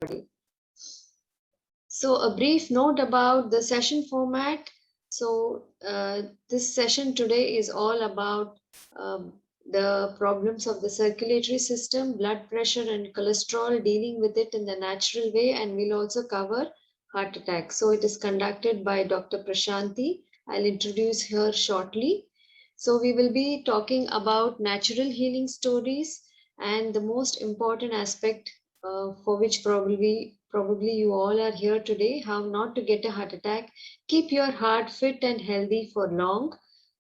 body. So a brief note about the session format. So this session today is all about the problems of the circulatory system, blood pressure and cholesterol, dealing with it in the natural way, and we'll also cover heart attack. So it is conducted by Dr. Prashanti. I'll introduce her shortly. So we will be talking about natural healing stories, and the most important aspect for which probably you all are here today, how not to get a heart attack, keep your heart fit and healthy for long,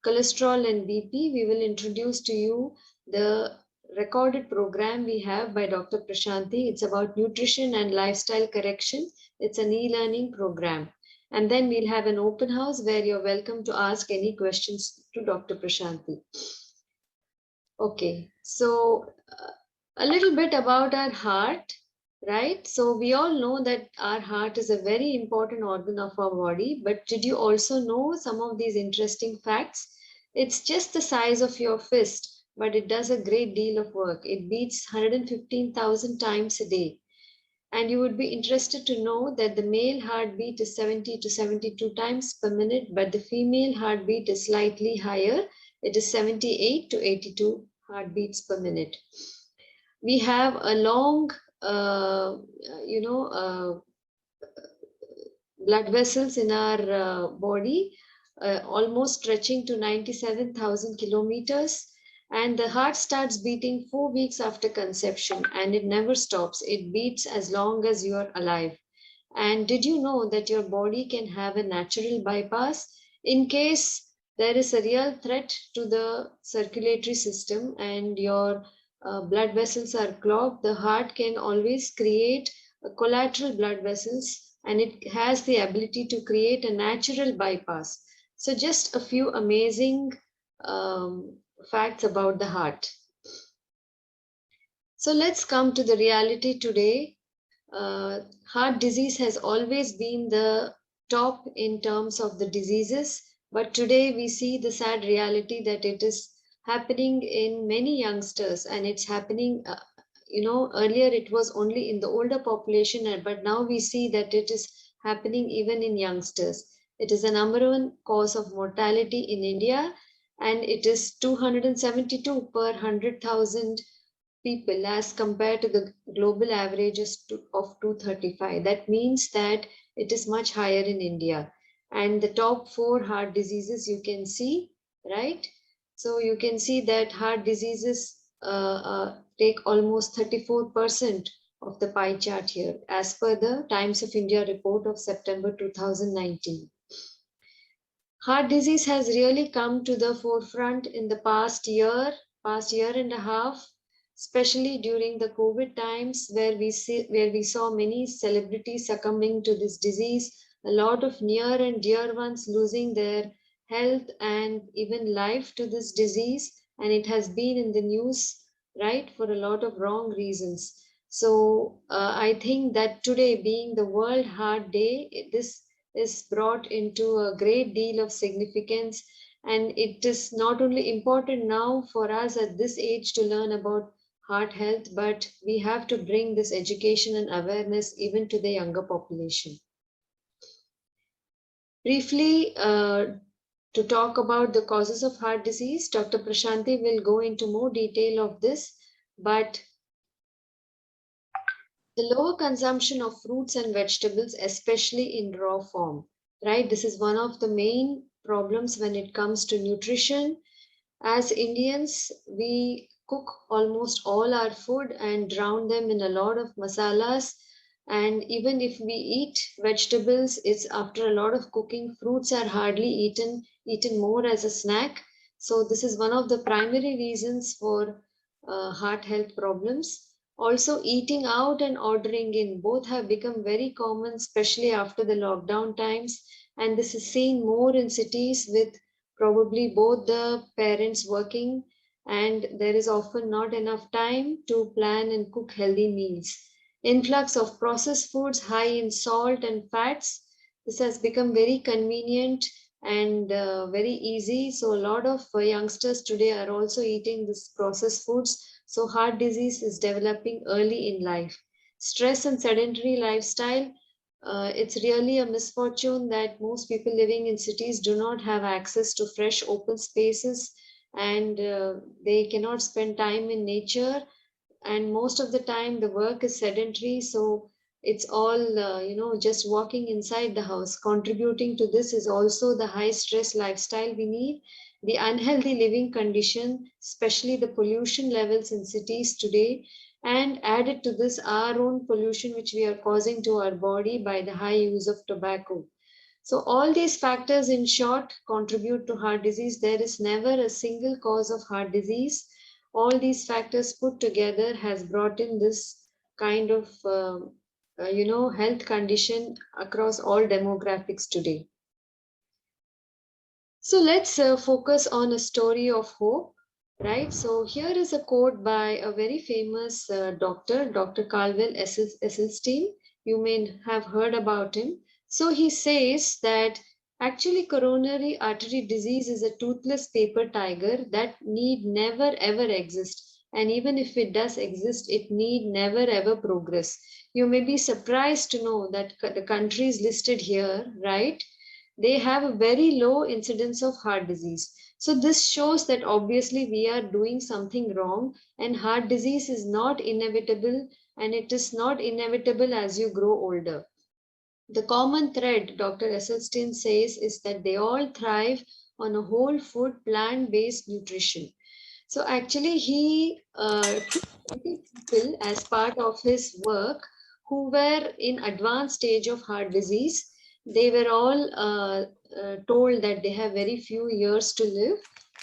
cholesterol and BP. We will introduce to you the recorded program we have by Dr. Prashanti. It's about nutrition and lifestyle correction. It's an e-learning program. And then we'll have an open house where you're welcome to ask any questions to Dr. Prashanti. Okay, so a little bit about our heart, right? So we all know that our heart is a very important organ of our body, but did you also know some of these interesting facts? It's just the size of your fist, but it does a great deal of work. It beats 115,000 times a day. And you would be interested to know that the male heartbeat is 70 to 72 times per minute, but the female heartbeat is slightly higher. It is 78 to 82 heartbeats per minute. We have a long, you know, blood vessels in our body, almost stretching to 97,000 kilometers. And the heart starts beating 4 weeks after conception, and it never stops. It beats as long as you are alive. And did you know that your body can have a natural bypass in case there is a real threat to the circulatory system and your blood vessels are clogged? The heart can always create collateral blood vessels, and it has the ability to create a natural bypass. So, just a few amazing facts about the heart. So, let's come to the reality today. Heart disease has always been the top in terms of the diseases, but today we see the sad reality that it is happening in many youngsters, and it's happening. Earlier it was only in the older population, but now we see that it is happening even in youngsters. It is the number one cause of mortality in India, and it is 272 per 100,000 people as compared to the global averages of 235. That means that it is much higher in India. And the top four heart diseases you can see, right? So you can see that heart diseases take almost 34% of the pie chart here, as per the Times of India report of September 2019. Heart disease has really come to the forefront in the past year and a half, especially during the COVID times, where we saw many celebrities succumbing to this disease, a lot of near and dear ones losing their health and even life to this disease, and it has been in the news, right, for a lot of wrong reasons. So I think that today, being the World Heart Day, this is brought into a great deal of significance, and it is not only important now for us at this age to learn about heart health, but we have to bring this education and awareness even to the younger population. Briefly, to talk about the causes of heart disease, Dr. Prashanti will go into more detail of this, but the lower consumption of fruits and vegetables, especially in raw form, right? This is one of the main problems when it comes to nutrition. As Indians, we cook almost all our food and drown them in a lot of masalas. And even if we eat vegetables, it's after a lot of cooking. Fruits are hardly eaten more as a snack. So this is one of the primary reasons for heart health problems. Also, eating out and ordering in both have become very common, especially after the lockdown times. And this is seen more in cities with probably both the parents working, and there is often not enough time to plan and cook healthy meals. Influx of processed foods high in salt and fats. This has become very convenient and very easy. So a lot of youngsters today are also eating this processed foods. So heart disease is developing early in life. stress and sedentary lifestyle, it's really a misfortune that most people living in cities do not have access to fresh open spaces, and they cannot spend time in nature, and most of the time the work is sedentary, so it's all just walking inside the house. Contributing to this is also the high stress lifestyle we need, the unhealthy living condition, especially the pollution levels in cities today, and added to this our own pollution which we are causing to our body by the high use of tobacco. So all these factors in short contribute to heart disease. There is never a single cause of heart disease. All these factors put together has brought in this kind of health condition across all demographics today. So let's focus on a story of hope, right? So here is a quote by a very famous doctor, Dr. Caldwell Esselstyn. You may have heard about him. So he says that actually coronary artery disease is a toothless paper tiger that need never ever exist. And even if it does exist, it need never ever progress. You may be surprised to know that the countries listed here, right? They have a very low incidence of heart disease. So this shows that obviously we are doing something wrong, and heart disease is not inevitable, and it is not inevitable as you grow older. The common thread, Dr. Esselstyn says, is that they all thrive on a whole food, plant-based nutrition. So actually, he took 20 people as part of his work who were in advanced stage of heart disease. They were all told that they have very few years to live.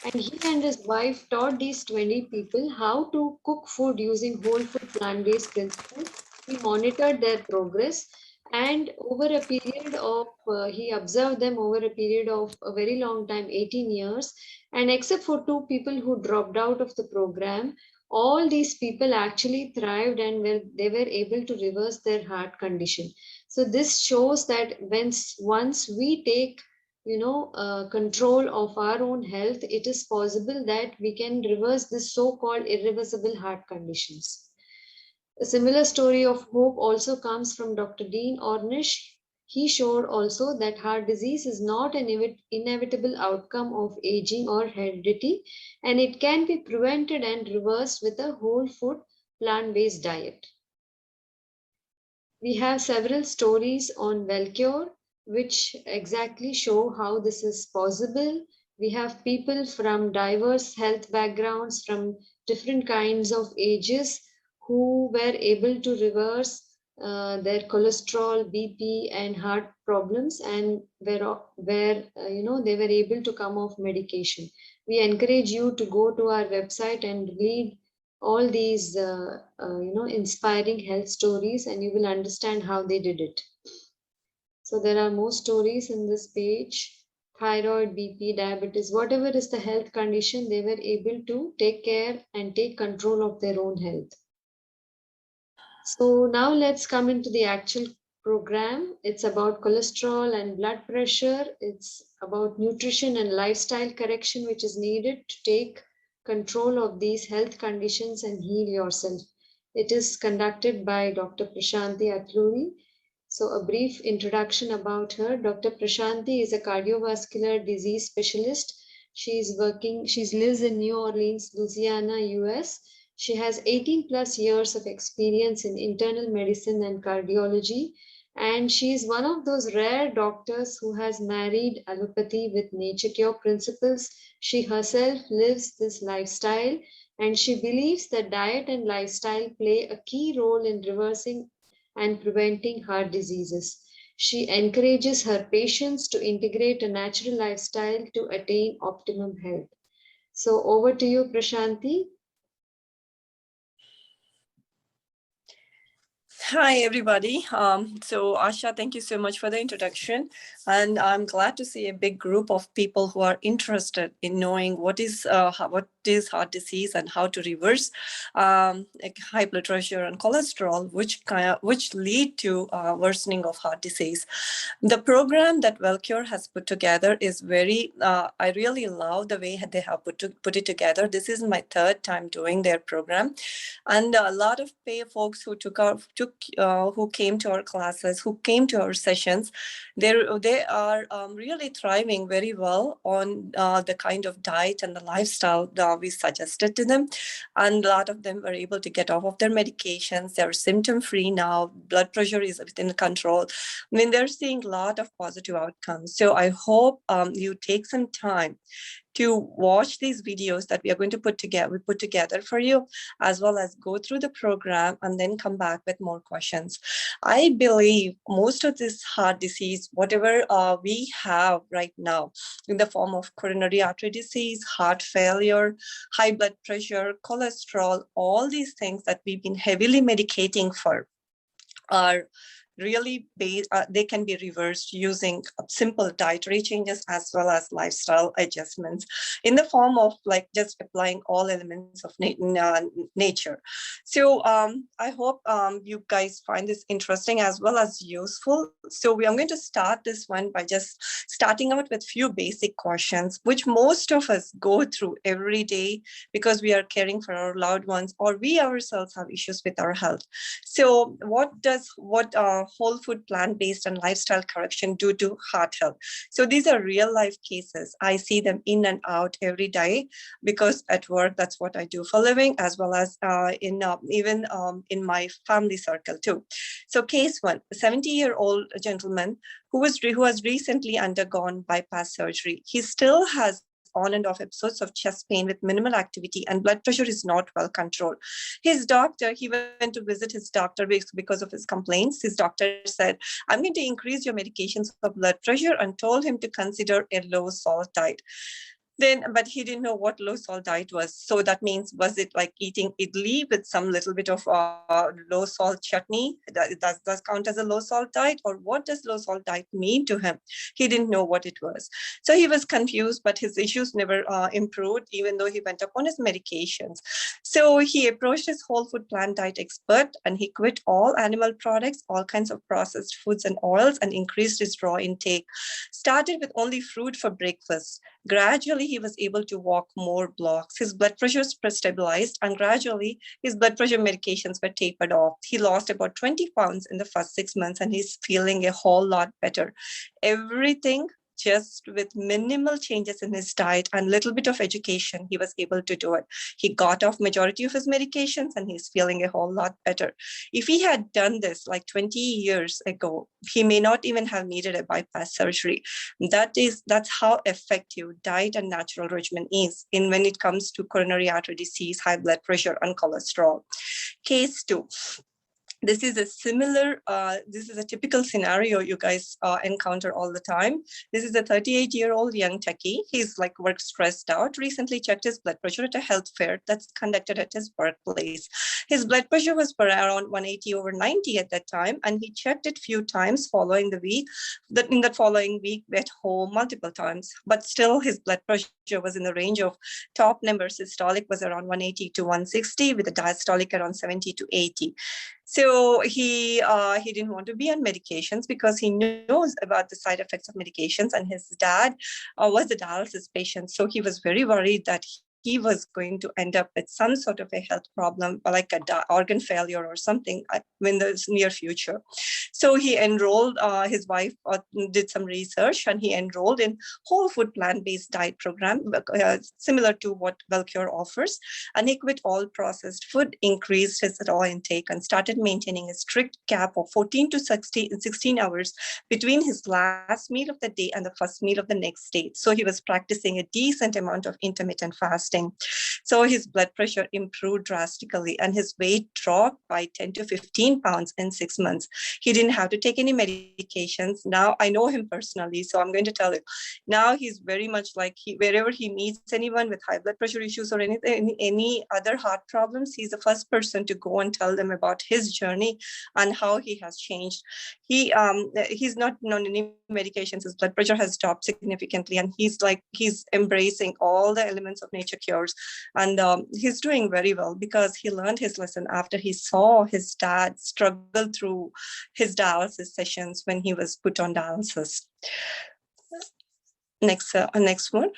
And he and his wife taught these 20 people how to cook food using whole food plant-based principles. He monitored their progress, and over a period of, he observed them over a period of a very long time, 18 years, and except for two people who dropped out of the program, all these people actually thrived and they were able to reverse their heart condition. So this shows that once we take control of our own health, it is possible that we can reverse this so-called irreversible heart conditions. A similar story of hope also comes from Dr. Dean Ornish. He showed also that heart disease is not an inevitable outcome of aging or heredity, and it can be prevented and reversed with a whole food plant-based diet. We have several stories on Wellcure which exactly show how this is possible. We have people from diverse health backgrounds, from different kinds of ages, who were able to reverse their cholesterol, BP, and heart problems, and they were able to come off medication. We encourage you to go to our website and read all these inspiring health stories, and you will understand how they did it. So there are more stories in this page. Thyroid, BP, diabetes, whatever is the health condition, they were able to take care and take control of their own health. So now let's come into the actual program. It's about cholesterol and blood pressure. It's about nutrition and lifestyle correction, which is needed to take control of these health conditions and heal yourself. It is conducted by Dr. Prashanti Atluri. So a brief introduction about her. Dr. Prashanti is a cardiovascular disease specialist. She lives in New Orleans, Louisiana, US. She has 18 plus years of experience in internal medicine and cardiology, and she is one of those rare doctors who has married allopathy with nature cure principles. She herself lives this lifestyle, and she believes that diet and lifestyle play a key role in reversing and preventing heart diseases. She encourages her patients to integrate a natural lifestyle to attain optimum health. So over to you, Prashanti. Hi, everybody. So Asha, thank you so much for the introduction. And I'm glad to see a big group of people who are interested in knowing what is heart disease and how to reverse like high blood pressure and cholesterol, which lead to worsening of heart disease. The program that Wellcure has put together is very, I really love the way they have put it together. This is my third time doing their program. And a lot of folks who who came to our classes, who came to our sessions, they are really thriving very well on the kind of diet and the lifestyle that we suggested to them. And a lot of them were able to get off of their medications. They're symptom free now. Blood pressure is within control. I mean, they're seeing a lot of positive outcomes. So I hope you take some time to watch these videos that we are going to put together for you, as well as go through the program and then come back with more questions. I believe most of this heart disease, whatever we have right now in the form of coronary artery disease, heart failure, high blood pressure, cholesterol, all these things that we've been heavily medicating for are really they can be reversed using simple dietary changes as well as lifestyle adjustments in the form of like just applying all elements of nature. So I hope you guys find this interesting as well as useful. So I'm going to start this one by just starting out with few basic questions, which most of us go through every day because we are caring for our loved ones or we ourselves have issues with our health. So what whole food, plant-based and lifestyle correction do to heart health? So these are real life cases. I see them in and out every day because at work, that's what I do for a living, as well as even in my family circle too. So case one, a 70-year-old gentleman who has recently undergone bypass surgery. He still has on and off episodes of chest pain with minimal activity, and blood pressure is not well controlled. His doctor, he went to visit his doctor because of his complaints. His doctor said, I'm going to increase your medications for blood pressure, and told him to consider a low salt diet. But he didn't know what low salt diet was. So that means, was it like eating idli with some little bit of low salt chutney? Does count as a low salt diet? Or what does low salt diet mean to him? He didn't know what it was. So he was confused, but his issues never improved, even though he went up on his medications. So he approached his whole food plant diet expert, and he quit all animal products, all kinds of processed foods and oils, and increased his raw intake. Started with only fruit for breakfast. Gradually, he was able to walk more blocks. His blood pressure stabilized, and gradually his blood pressure medications were tapered off. He lost about 20 pounds in the first 6 months, and he's feeling a whole lot better. Everything just with minimal changes in his diet and little bit of education, he was able to do it. He got off majority of his medications, and he's feeling a whole lot better. If he had done this like 20 years ago, he may not even have needed a bypass surgery. That's how effective diet and natural regimen is in when it comes to coronary artery disease, high blood pressure, and cholesterol. Case 2. This is a typical scenario you guys encounter all the time. This is a 38-year-old young techie. He's like work stressed out. Recently checked his blood pressure at a health fair that's conducted at his workplace. His blood pressure was around 180 over 90 at that time, and he checked it few times following the week. In the following week at home multiple times, but still his blood pressure was in the range of top number. Systolic was around 180 to 160 with a diastolic around 70 to 80. So he didn't want to be on medications because he knows about the side effects of medications, and his dad was a dialysis patient. So he was very worried that he was going to end up with some sort of a health problem, like organ failure or something in the near future. So he enrolled, his wife did some research, and he enrolled in whole food plant-based diet program, similar to what Wellcure offers. And he quit all processed food, increased his raw intake, and started maintaining a strict gap of 14 to 16 hours between his last meal of the day and the first meal of the next day. So he was practicing a decent amount of intermittent fasting. So his blood pressure improved drastically, and his weight dropped by 10 to 15 pounds in 6 months. He didn't have to take any medications. Now I know him personally, so I'm going to tell you. Now he's very much like wherever he meets anyone with high blood pressure issues or any other heart problems, he's the first person to go and tell them about his journey and how he has changed. He's not on any medications. His blood pressure has dropped significantly, and he's embracing all the elements of nature cures. And he's doing very well because he learned his lesson after he saw his dad struggle through his dialysis sessions when he was put on dialysis. Next one.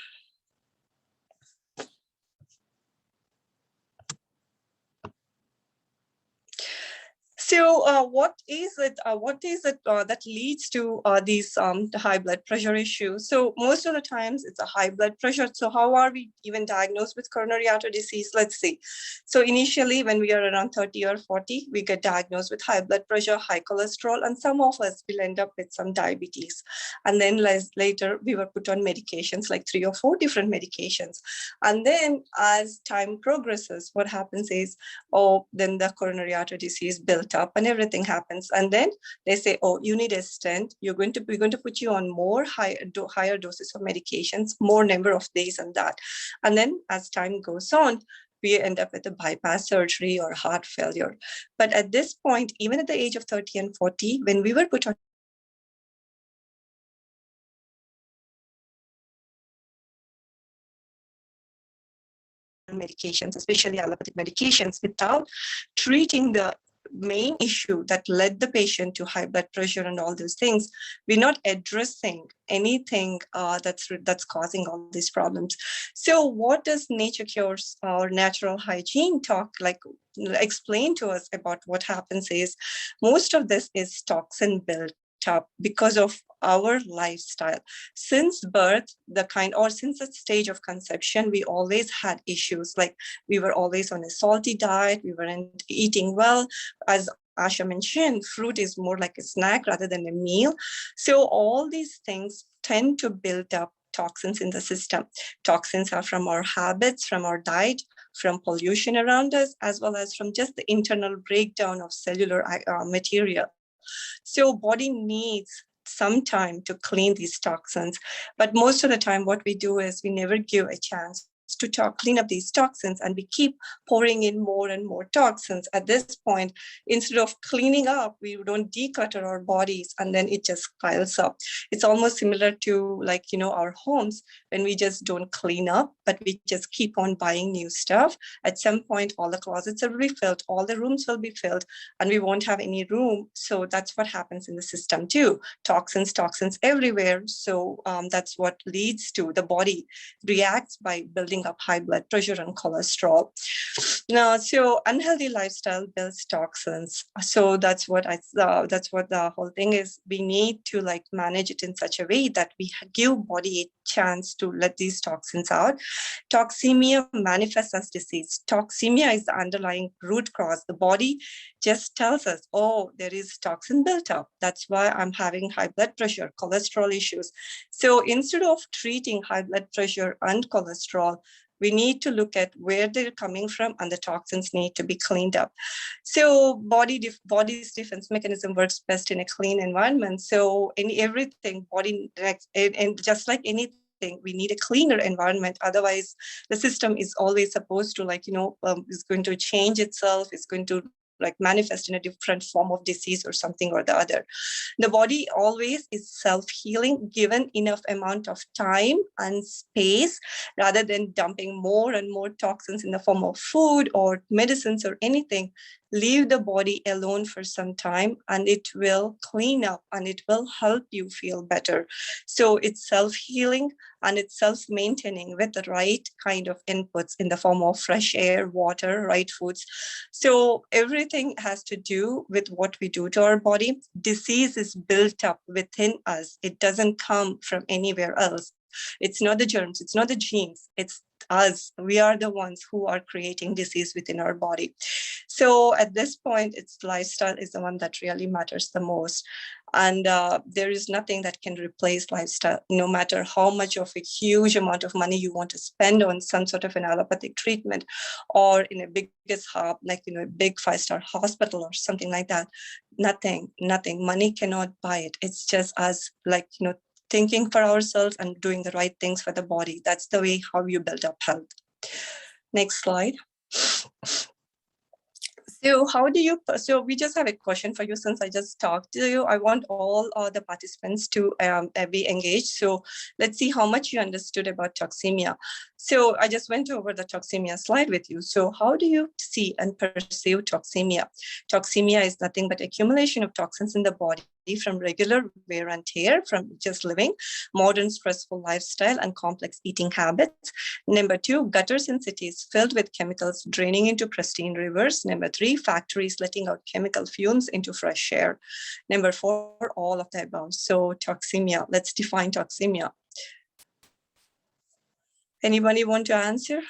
So what is it that leads to these high blood pressure issues? So most of the times it's a high blood pressure. So how are we even diagnosed with coronary artery disease? Let's see. So initially when we are around 30 or 40, we get diagnosed with high blood pressure, high cholesterol, and some of us will end up with some diabetes. And then later we were put on medications, like 3 or 4 different medications. And then as time progresses, what happens is, then the coronary artery disease built up and everything happens. And then they say, oh, you need a stent. We're going to put you on more higher doses of medications, more number of days and that. And then as time goes on, we end up with a bypass surgery or heart failure. But at this point, even at the age of 30 and 40, when we were put on medications, especially allopathic medications, without treating the main issue that led the patient to high blood pressure and all those things, we're not addressing anything that's causing all these problems. So what does nature cures or natural hygiene explain to us about what happens is, most of this is toxin built up because of our lifestyle. Since birth, since the stage of conception, we always had issues, like we were always on a salty diet, we weren't eating well. As Asha mentioned, fruit is more like a snack rather than a meal. So all these things tend to build up toxins in the system. Toxins are from our habits, from our diet, from pollution around us, as well as from just the internal breakdown of cellular material. So body needs some time to clean these toxins. But most of the time, what we do is we never give a chance to clean up these toxins, and we keep pouring in more and more toxins. At this point, instead of cleaning up, we don't declutter our bodies, and then it just piles up. It's almost similar to our homes, when we just don't clean up, but we just keep on buying new stuff. At some point, all the closets will be filled, all the rooms will be filled, and we won't have any room. So that's what happens in the system too. Toxins everywhere. So that's what leads to the body reacts by building up high blood pressure and cholesterol. Now, so unhealthy lifestyle builds toxins. So that's what the whole thing is. We need to manage it in such a way that we give body a chance to let these toxins out. Toxemia manifests as disease. Toxemia is the underlying root cause. The body just tells us, oh, there is toxin built up. That's why I'm having high blood pressure, cholesterol issues. So instead of treating high blood pressure and cholesterol, we need to look at where they're coming from, and the toxins need to be cleaned up. So body's defense mechanism works best in a clean environment. So in everything, and just like anything, we need a cleaner environment. Otherwise, the system is always supposed to is going to change itself. It's going to manifest in a different form of disease or something or the other. The body always is self-healing, given enough amount of time and space, rather than dumping more and more toxins in the form of food or medicines or anything. Leave the body alone for some time, and it will clean up and it will help you feel better. So it's self-healing and it's self-maintaining with the right kind of inputs in the form of fresh air, water, right foods. So everything has to do with what we do to our body. Disease is built up within us. It doesn't come from anywhere else. It's not the germs, it's not the genes, it's us. We are the ones who are creating disease within our body. So at this point, it's lifestyle is the one that really matters the most. And there is nothing that can replace lifestyle, no matter how much of a huge amount of money you want to spend on some sort of an allopathic treatment, or in a biggest hub, a big 5-star hospital or something like that. Nothing. Money cannot buy it. It's just us, thinking for ourselves and doing the right things for the body. That's the way how you build up health. Next slide. So how do you, so we just have a question for you since I just talked to you. I want all the participants to be engaged. So let's see how much you understood about toxemia. So I just went over the toxemia slide with you. So how do you see and perceive toxemia? Toxemia is nothing but accumulation of toxins in the body from regular wear and tear, from just living, modern stressful lifestyle, and complex eating habits. Number 2, gutters in cities filled with chemicals draining into pristine rivers. Number 3, factories letting out chemical fumes into fresh air. Number 4, all of the above. So toxemia, let's define toxemia. Anybody want to answer?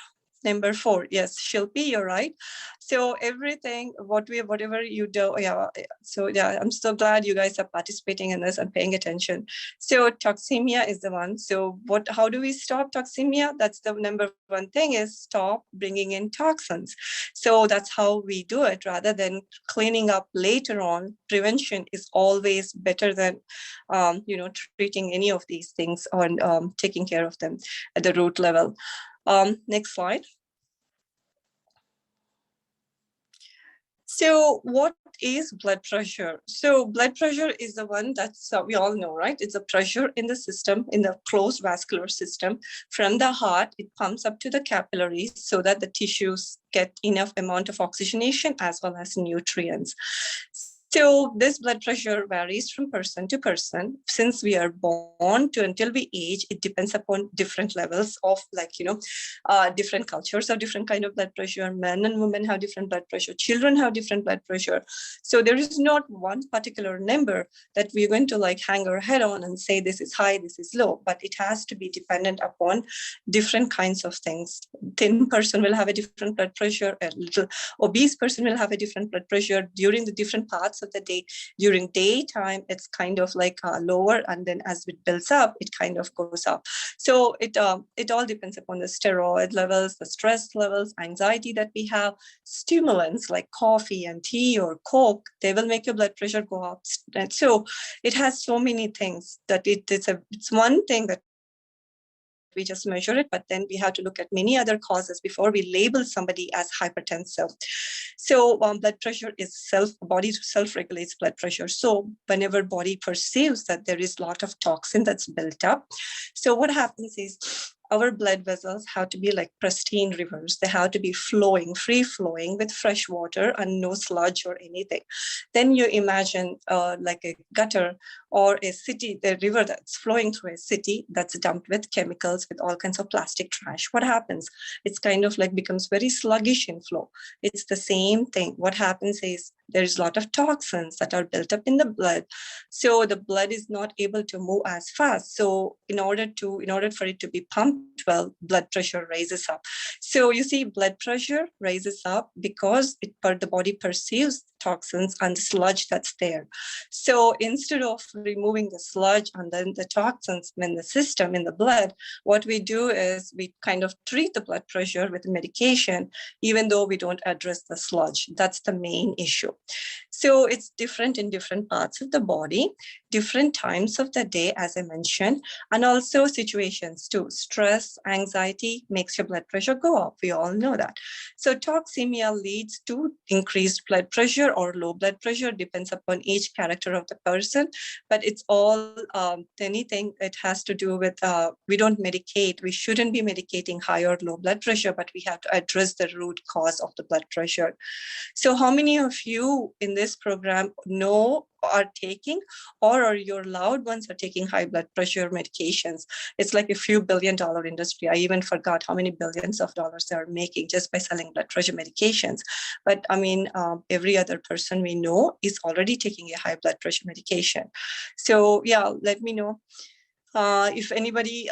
Number 4, yes, Shilpi, you're right. So everything, whatever you do, yeah. So yeah, I'm so glad you guys are participating in this and paying attention. So toxemia is the one. So how do we stop toxemia? That's the number one thing, is stop bringing in toxins. So that's how we do it, rather than cleaning up later on. Prevention is always better than, treating any of these things or taking care of them at the root level. Next slide. So what is blood pressure? So blood pressure is the one that's, we all know, right? It's a pressure in the system, in the closed vascular system. From the heart, it pumps up to the capillaries so that the tissues get enough amount of oxygenation as well as nutrients. So this blood pressure varies from person to person. Since we are born to until we age, it depends upon different levels of, different cultures have different kind of blood pressure. Men and women have different blood pressure. Children have different blood pressure. So there is not one particular number that we're going to hang our head on and say this is high, this is low, but it has to be dependent upon different kinds of things. Thin person will have a different blood pressure. A little obese person will have a different blood pressure during the different parts of the day. During daytime, it's kind of lower, and then as it builds up, it kind of goes up. So it all depends upon the steroid levels, the stress levels, anxiety that we have. Stimulants like coffee and tea or Coke, they will make your blood pressure go up. And so it has so many things that it's one thing that we just measure it, but then we have to look at many other causes before we label somebody as hypertensive. So blood pressure is body self-regulates blood pressure. So whenever body perceives that there is a lot of toxin that's built up, so what happens is our blood vessels have to be like pristine rivers. They have to be flowing, free flowing with fresh water and no sludge or anything. Then you imagine like a gutter or a city, the river that's flowing through a city that's dumped with chemicals, with all kinds of plastic trash. What happens? It's kind of becomes very sluggish in flow. It's the same thing. What happens is there's a lot of toxins that are built up in the blood. So the blood is not able to move as fast. So in order for it to be pumped well, blood pressure raises up. So you see, blood pressure raises up because the body perceives toxins and the sludge that's there. So instead of removing the sludge and then the toxins in the system, in the blood, what we do is we kind of treat the blood pressure with medication, even though we don't address the sludge. That's the main issue. So it's different in different parts of the body, different times of the day, as I mentioned, and also situations too. Stress, anxiety makes your blood pressure go up. We all know that. So toxemia leads to increased blood pressure or low blood pressure, depends upon each character of the person, but it's all anything it has to do with, we don't medicate. We shouldn't be medicating high or low blood pressure, but we have to address the root cause of the blood pressure. So how many of you in this program know are taking, or are your loved ones are taking high blood pressure medications? It's like a few $billion industry. I even forgot how many billions of dollars they are making just by selling blood pressure medications. But I mean, every other person we know is already taking a high blood pressure medication. So yeah, let me know if anybody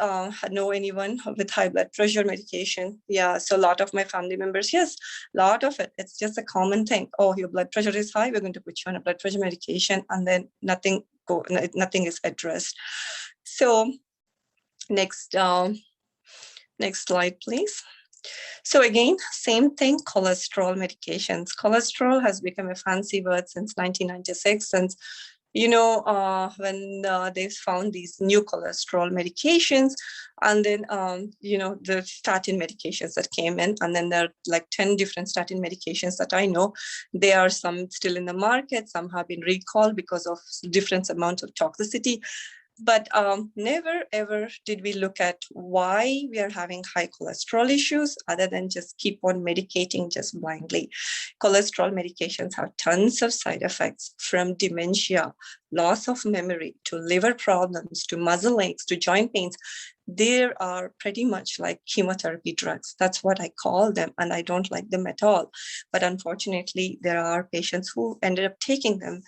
know anyone with high blood pressure medication. Yeah, so a lot of my family members, yes, a lot of it. It's just a common thing. Oh, your blood pressure is high, we're going to put you on a blood pressure medication, and then nothing is addressed. So next slide, please. So again, same thing, cholesterol medications. Cholesterol has become a fancy word since 1996, since when they found these new cholesterol medications, and then, the statin medications that came in, and then there are like 10 different statin medications that I know. There are some still in the market, some have been recalled because of different amount of toxicity. But never ever did we look at why we are having high cholesterol issues, other than just keep on medicating just blindly. Cholesterol medications have tons of side effects, from dementia, loss of memory, to liver problems, to muscle aches, to joint pains. They are pretty much like chemotherapy drugs. That's what I call them, and I don't like them at all. But unfortunately, there are patients who ended up taking them.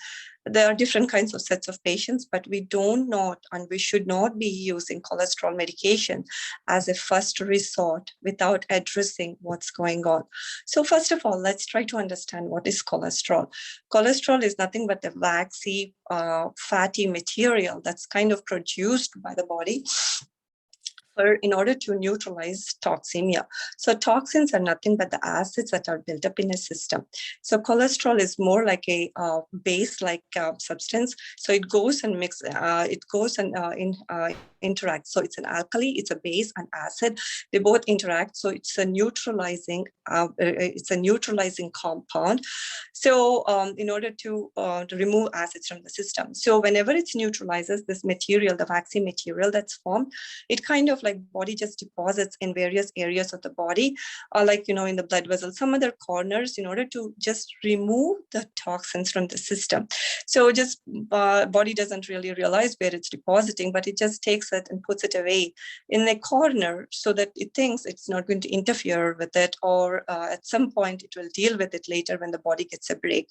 There are different kinds of sets of patients, but we don't not, and we should not be using cholesterol medication as a first resort without addressing what's going on. So first of all, let's try to understand what is cholesterol. Cholesterol is nothing but the waxy, fatty material that's kind of produced by the body in order to neutralize toxemia. So toxins are nothing but the acids that are built up in a system. So cholesterol is more like a base-like substance. So it goes and interacts. So it's an alkali, it's a base, and acid. They both interact. So it's a neutralizing compound. So in order to remove acids from the system. So whenever it neutralizes this material, the waxy material that's formed, it kind of like body just deposits in various areas of the body, in the blood vessels, some other corners, in order to just remove the toxins from the system. So just body doesn't really realize where it's depositing, but it just takes it and puts it away in a corner so that it thinks it's not going to interfere with it, or at some point it will deal with it later when the body gets a break.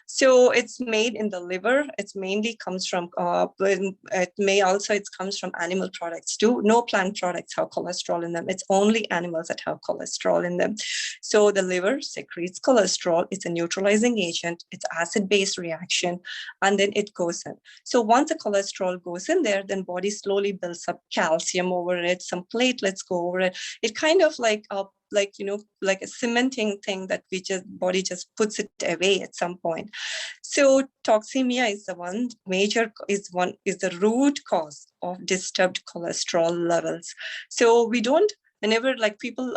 So it's made in the liver. It's mainly comes from, it comes from animal products too. No plant products have cholesterol in them. It's only animals that have cholesterol in them. So the liver secretes cholesterol. It's a neutralizing agent. It's acid-base reaction, and then it goes in. So once the cholesterol goes in there, then body slowly builds up calcium over it. Some platelets go over it. It kind of like a cementing thing that body just puts it away at some point. So toxemia is the root cause of disturbed cholesterol levels. So we don't, whenever like people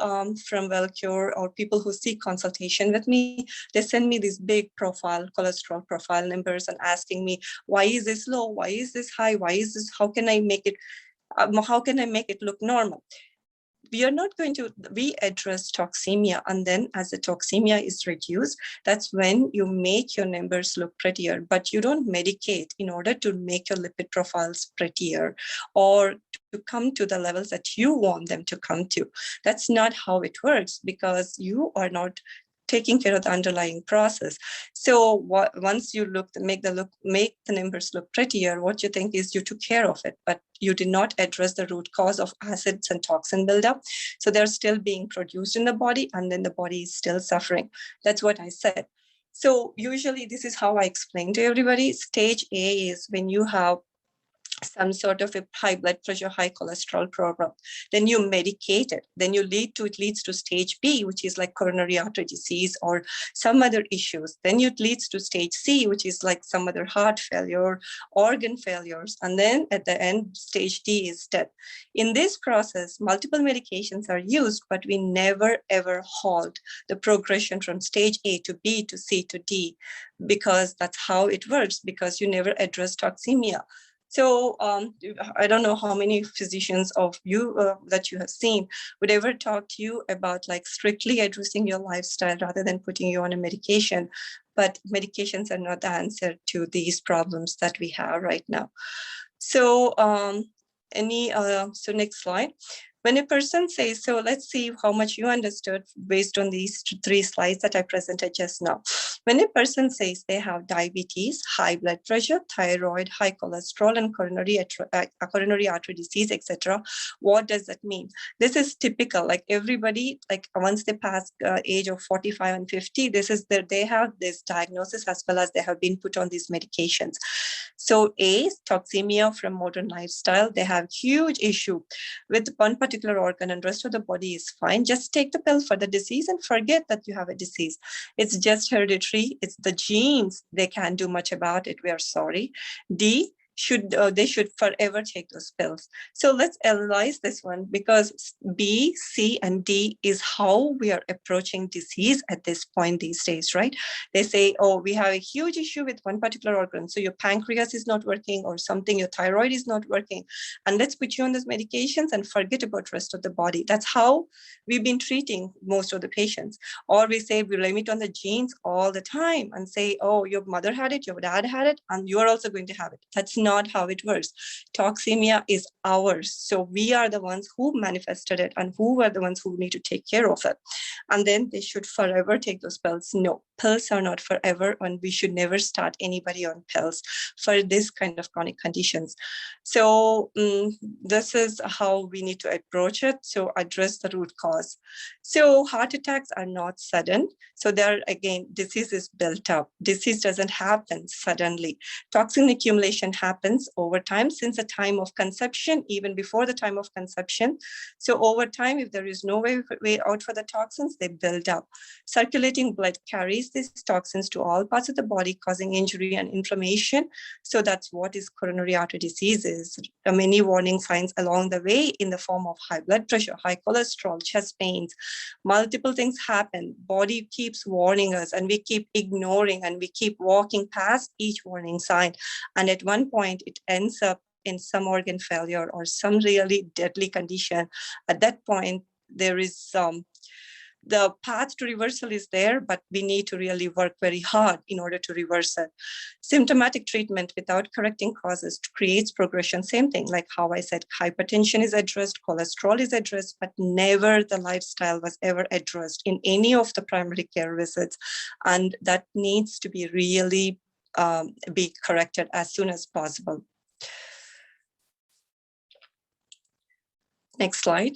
from Wellcure or people who seek consultation with me, they send me these big cholesterol profile numbers, and asking me, why is this low? Why is this high? Why is this? How can I make it look normal? We address toxemia, and then as the toxemia is reduced, that's when you make your numbers look prettier. But you don't medicate in order to make your lipid profiles prettier or to come to the levels that you want them to come to. That's not how it works, because you are not taking care of the underlying process. So once you make the numbers look prettier, what you think is you took care of it, but you did not address the root cause of acids and toxin buildup. So they're still being produced in the body, and then the body is still suffering. That's what I said. So usually this is how I explain to everybody. Stage A is when you have some sort of a high blood pressure, high cholesterol problem. Then you medicate it. Then it leads to stage B, which is like coronary artery disease or some other issues. Then it leads to stage C, which is like some other heart failure, organ failures. And then at the end, stage D is death. In this process, multiple medications are used, but we never ever halt the progression from stage A to B to C to D, because that's how it works, because you never address toxemia. So I don't know how many physicians of you that you have seen would ever talk to you about like strictly addressing your lifestyle rather than putting you on a medication. But medications are not the answer to these problems that we have right now. So so next slide. When a person says, so let's see how much you understood based on these 3 slides that I presented just now. When a person says they have diabetes, high blood pressure, thyroid, high cholesterol, and coronary artery disease, etc., what does that mean? This is typical. Like everybody, like once they pass age of 45 and 50, they have this diagnosis, as well as they have been put on these medications. So toxemia from modern lifestyle. They have huge issue with one particular organ, and rest of the body is fine. Just take the pill for the disease and forget that you have a disease. It's just hereditary 3, it's the genes. They can't do much about it. We are sorry. D, they should forever take those pills. So let's analyze this one, because B, C, and D is how we are approaching disease at this point these days, right? They say, oh, we have a huge issue with one particular organ. So your pancreas is not working or something, your thyroid is not working. And let's put you on those medications and forget about the rest of the body. That's how we've been treating most of the patients. Or we say we blame it on the genes all the time and say, oh, your mother had it, your dad had it, and you're also going to have it. That's not how it works. Toxemia is ours. So we are the ones who manifested it and who are the ones who need to take care of it. And then they should forever take those pills. No, pills are not forever, and we should never start anybody on pills for this kind of chronic conditions. So this is how we need to approach it. So address the root cause. So heart attacks are not sudden. So there again, disease is built up. Disease doesn't happen suddenly. Toxin accumulation happens over time, since the time of conception, even before the time of conception. So over time, if there is no way out for the toxins, they build up. Circulating blood carries these toxins to all parts of the body, causing injury and inflammation. So that's what is coronary artery disease is. Many warning signs along the way in the form of high blood pressure, high cholesterol, chest pains. Multiple things happen. Body keeps warning us, and we keep ignoring, and we keep walking past each warning sign. And at one point, it ends up in some organ failure or some really deadly condition. At that point, there is the path to reversal is there, but we need to really work very hard in order to reverse it. Symptomatic treatment without correcting causes creates progression. Same thing, like how I said, hypertension is addressed, cholesterol is addressed, but never the lifestyle was ever addressed in any of the primary care visits. And that needs to be really be corrected as soon as possible. Next slide.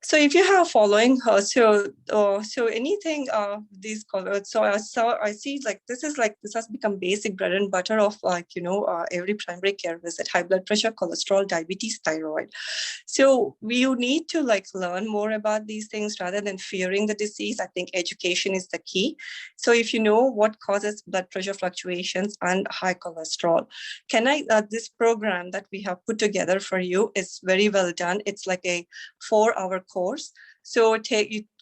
So if you have following, so anything these colors, so I see like this has become basic bread and butter of every primary care visit: high blood pressure, cholesterol, diabetes, thyroid. So you need to learn more about these things rather than fearing the disease. I think education is the key. So if you know what causes blood pressure fluctuations and high cholesterol, this program that we have put together for you is very well done. It's like a 4-hour course. So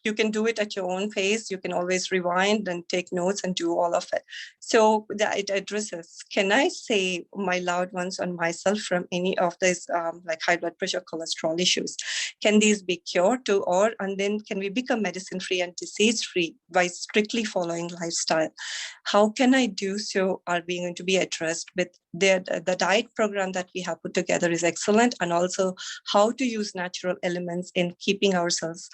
you can do it at your own pace. You can always rewind and take notes and do all of it. So that it addresses, can I save my loved ones and myself from any of these high blood pressure, cholesterol issues? Can these be cured too? And then can we become medicine-free and disease-free by strictly following lifestyle? How can I do so are being going to be addressed with the diet program that we have put together is excellent, and also how to use natural elements in keeping ourselves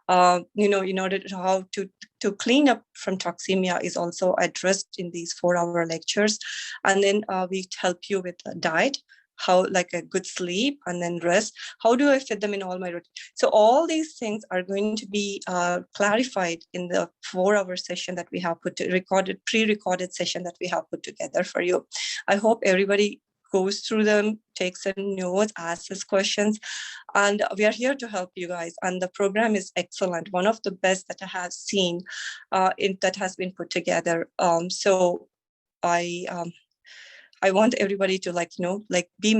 in order to how to clean up from toxemia is also addressed in these 4-hour lectures. And then we help you with a diet, how a good sleep, and then rest. How do I fit them in all my routine? So all these things are going to be clarified in the 4-hour session that we have pre-recorded session that we have put together for you. I hope everybody goes through them, takes some notes, asks questions, and we are here to help you guys. And the program is excellent, one of the best that I have seen that has been put together. So I want everybody to be